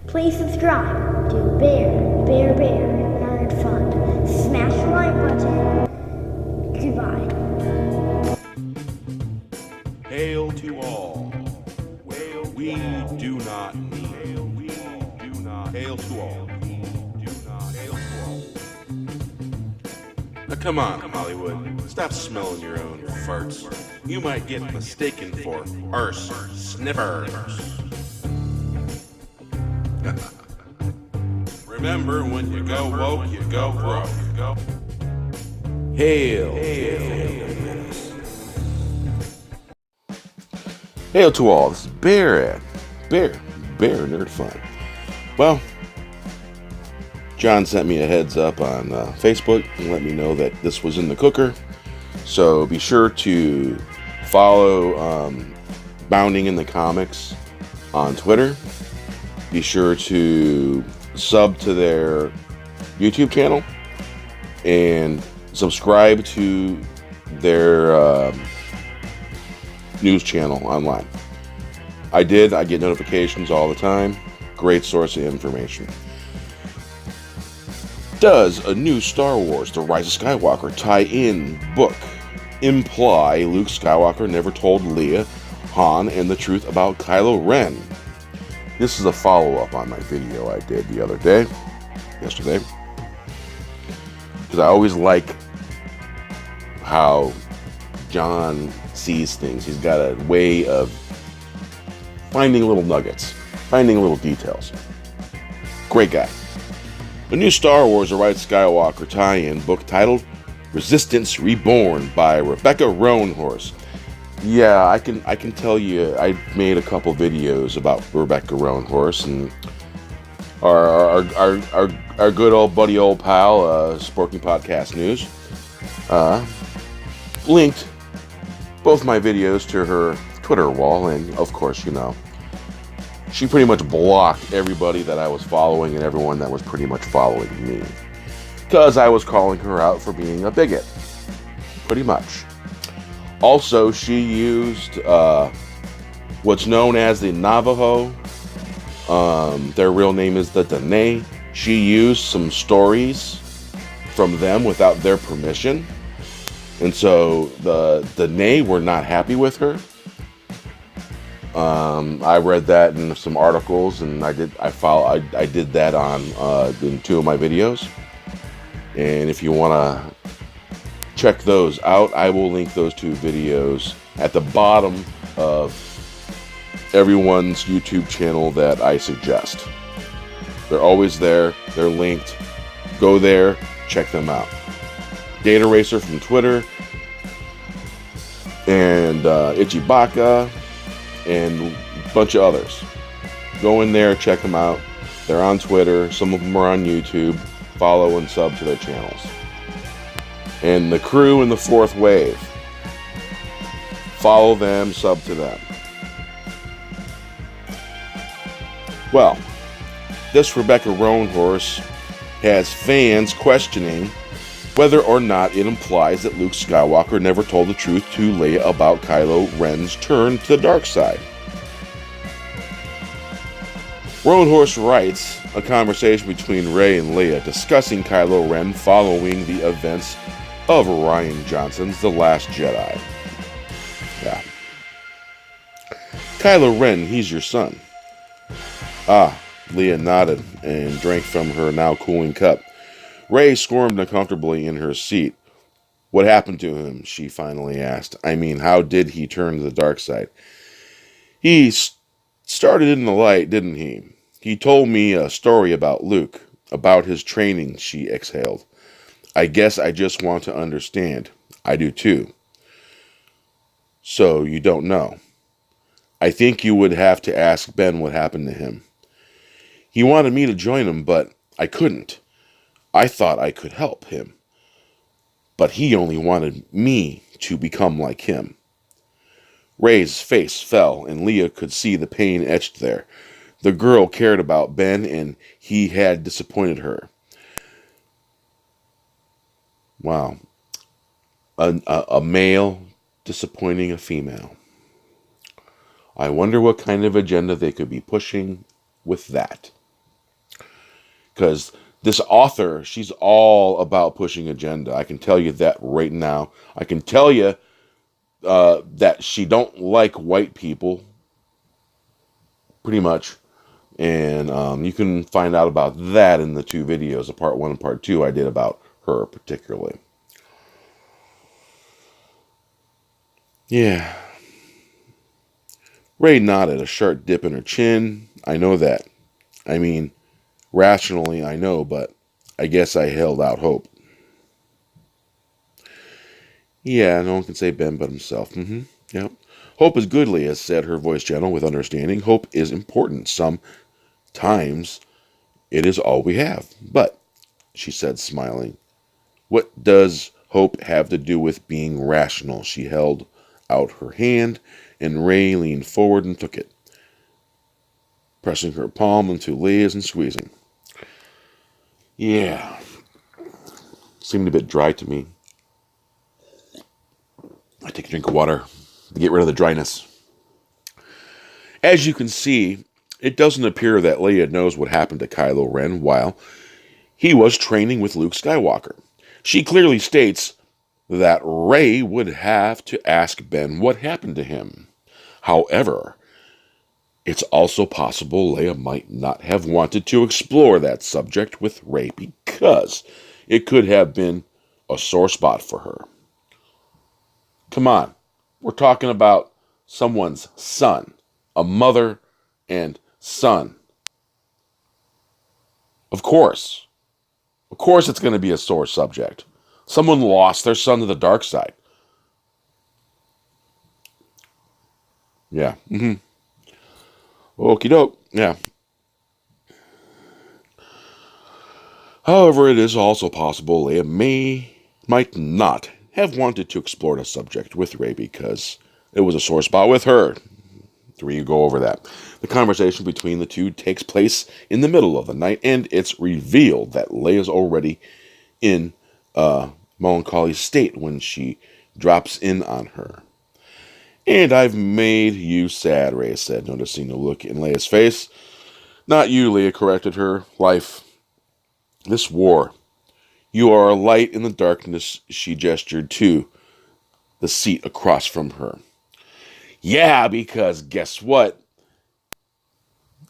Please subscribe to Bear Nerd Fun. Smash the like button. Goodbye. Hail to all. We do not need. Hail to all. Now come on, Hollywood. Stop smelling your own farts. You might get mistaken for arse sniffers. Remember, when you go woke, you go broke. Hail Fandom Menace. Hail to all. This is Bear Nerd Fun. Well, John sent me a heads up on Facebook and let me know that this was in the cooker. So be sure to follow Bounding in the Comics on Twitter. Be sure to sub to their YouTube channel and subscribe to their news channel online. I get notifications all the time. Great source of information. Does a new Star Wars The Rise of Skywalker tie-in book imply Luke Skywalker never told Leia, Han, and the truth about Kylo Ren? This is a follow-up on my video I did the other day, yesterday, because I always like how John sees things. He's got a way of finding little nuggets, finding little details. Great guy. The new Star Wars The Rise of Skywalker tie-in book titled Resistance Reborn by Rebecca Roanhorse. Yeah, I can tell you, I made a couple videos about Rebecca Roanhorse, and our good old buddy, old pal, Sporking Podcast News, linked both my videos to her Twitter wall, and of course, you know, she pretty much blocked everybody that I was following and everyone that was pretty much following me, because I was calling her out for being a bigot, pretty much. Also, she used what's known as the Navajo. Their real name is the Dene. She used some stories from them without their permission, and so the Dene were not happy with her. I read that in some articles, and I did that on in 2 of my videos. And if you want to check those out, I will link those 2 videos at the bottom of everyone's YouTube channel that I suggest. They're always there. They're linked. Go there. Check them out. Data Racer from Twitter, and Ichibaka, and a bunch of others. Go in there, check them out. They're on Twitter. Some of them are on YouTube. Follow and sub to their channels. And the crew in the Fourth Wave. Follow them, sub to them. Well, this Rebecca Roanhorse has fans questioning whether or not it implies that Luke Skywalker never told the truth to Leia about Kylo Ren's turn to the dark side. Roanhorse writes a conversation between Rey and Leia discussing Kylo Ren following the events of Rian Johnson's The Last Jedi. Yeah. Kylo Ren, he's your son. Ah, Leia nodded and drank from her now cooling cup. Rey squirmed uncomfortably in her seat. What happened to him? She finally asked. I mean, how did he turn to the dark side? He started in the light, didn't he? He told me a story about Luke, about his training, she exhaled. I guess I just want to understand. I do too. So you don't know. I think you would have to ask Ben what happened to him. He wanted me to join him, but I couldn't. I thought I could help him. But he only wanted me to become like him. Rey's face fell, and Leia could see the pain etched there. The girl cared about Ben, and he had disappointed her. Wow. A male disappointing a female. I wonder what kind of agenda they could be pushing with that. Because this author, she's all about pushing agenda. I can tell you that right now. I can tell you that she don't like white people, pretty much. And you can find out about that in the two videos, the part 1 and part 2 I did about her particularly. Yeah. Rey nodded, a sharp dip in her chin. I know that. I mean, rationally, I know, but I guess I held out hope. Yeah, no one can say Ben but himself. Yep. Hope is good, Leia said, her voice gentle with understanding. Hope is important. Sometimes it is all we have. But, she said, smiling, what does hope have to do with being rational? She held out her hand, and Rey leaned forward and took it, pressing her palm into Leia's and squeezing. Yeah. Seemed a bit dry to me. I take a drink of water to get rid of the dryness. As you can see, it doesn't appear that Leia knows what happened to Kylo Ren while he was training with Luke Skywalker. She clearly states that Rey would have to ask Ben what happened to him. However, it's also possible Leia might not have wanted to explore that subject with Rey because it could have been a sore spot for her. Come on, we're talking about someone's son, a mother and son. Of course it's going to be a sore subject. Someone lost their son to the dark side. Yeah. Okie doke. Yeah. However, it is also possible Leia might not have wanted to explore the subject with Rey because it was a sore spot with her. We go over that. The conversation between the two takes place in the middle of the night, and it's revealed that Leia's already in a melancholy state when she drops in on her. And I've made you sad, Rey said, noticing the look in Leia's face. Not you, Leia corrected her. Life. This war. You are a light in the darkness, she gestured to the seat across from her. Yeah, because guess what?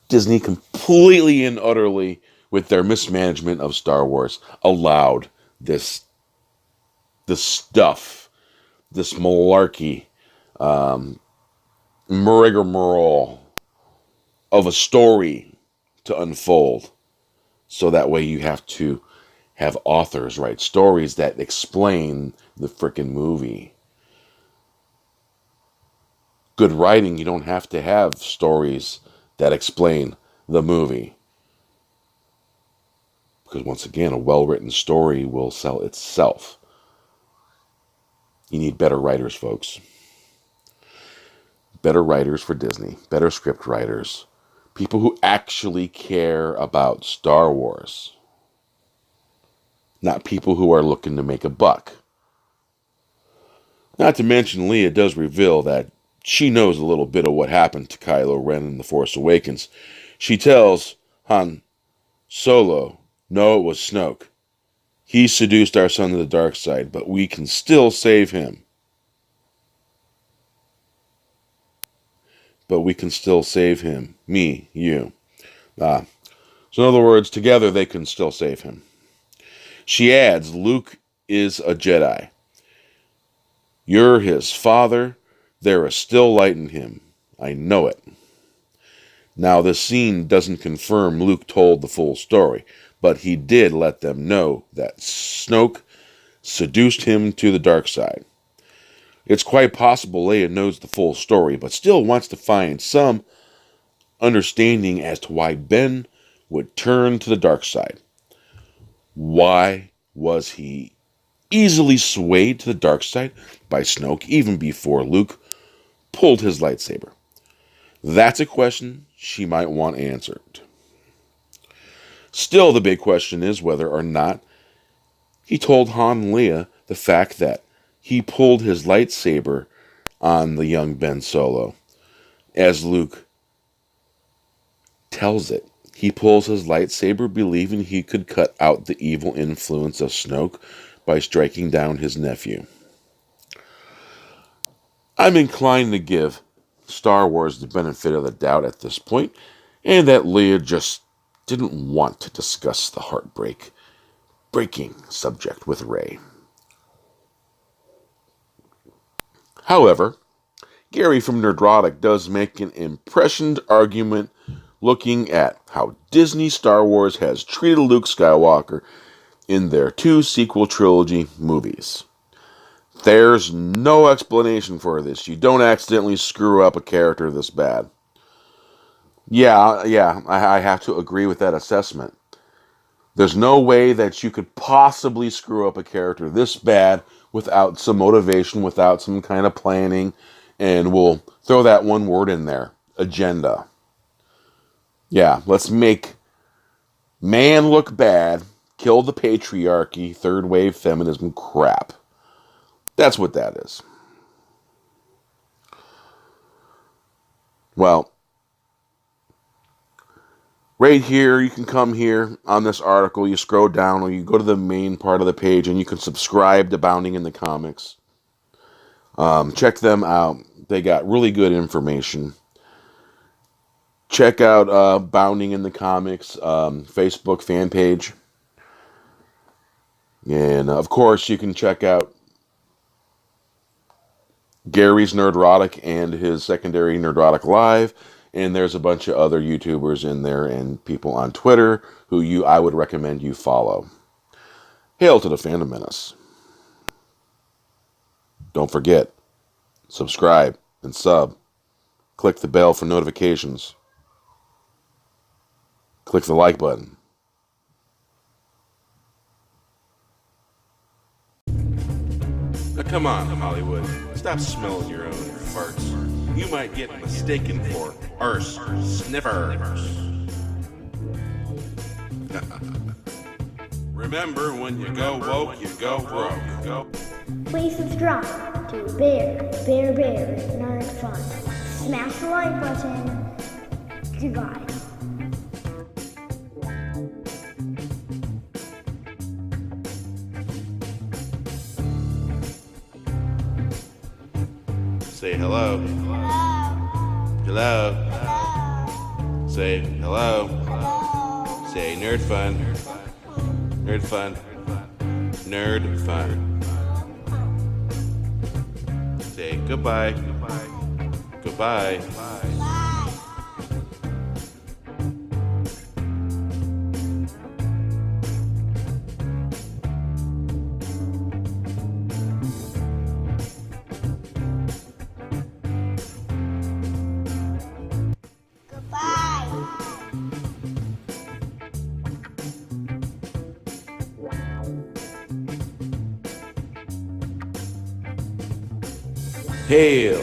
Disney completely and utterly, with their mismanagement of Star Wars, allowed this stuff, this malarkey, rigmarole of a story to unfold. So that way you have to have authors write stories that explain the frickin' movie. Good writing, you don't have to have stories that explain the movie. Because once again, a well-written story will sell itself. You need better writers, folks. Better writers for Disney. Better script writers. People who actually care about Star Wars. Not people who are looking to make a buck. Not to mention, Leia does reveal that she knows a little bit of what happened to Kylo Ren in The Force Awakens. She tells Han Solo, no, it was Snoke. He seduced our son to the dark side, but we can still save him. But we can still save him. Me, you. So in other words, together they can still save him. She adds, Luke is a Jedi. You're his father. There is still light in him. I know it. Now, this scene doesn't confirm Luke told the full story, but he did let them know that Snoke seduced him to the dark side. It's quite possible Leia knows the full story, but still wants to find some understanding as to why Ben would turn to the dark side. Why was he easily swayed to the dark side by Snoke even before Luke pulled his lightsaber? That's a question she might want answered. Still, the big question is whether or not he told Han and Leia the fact that he pulled his lightsaber on the young Ben Solo, as Luke tells it He pulls his lightsaber believing he could cut out the evil influence of Snoke by striking down his nephew. I'm inclined to give Star Wars the benefit of the doubt at this point, and that Leia just didn't want to discuss the breaking subject with Rey. However, Gary from Nerdrotic does make an impassioned argument looking at how Disney Star Wars has treated Luke Skywalker in their 2 sequel trilogy movies. There's no explanation for this. You don't accidentally screw up a character this bad. Yeah, I have to agree with that assessment. There's no way that you could possibly screw up a character this bad without some motivation, without some kind of planning, and we'll throw that one word in there, agenda. Yeah, let's make man look bad, kill the patriarchy, third wave feminism crap. That's what that is. Well, right here, you can come here on this article, you scroll down, or you go to the main part of the page, and you can subscribe to Bounding in the Comics. Check them out. They got really good information. Check out Bounding in the Comics Facebook fan page. And, of course, you can check out Gary's Nerdrotic and his secondary Nerdrotic Live. And there's a bunch of other YouTubers in there and people on Twitter who I would recommend you follow. Hail to the Fandom Menace. Don't forget, subscribe and sub. Click the bell for notifications. Click the like button. Now come on, Hollywood. Stop smelling your own farts. You might get mistaken for arse sniffers. Remember, when you go woke, you go broke. Please subscribe to Bear Nerd Fun. Smash the like button. Goodbye. Say hello. Hello. Hello. Say hello. Hello. Say nerd fun. Nerd fun. Nerd fun. Say goodbye. Goodbye. Hail.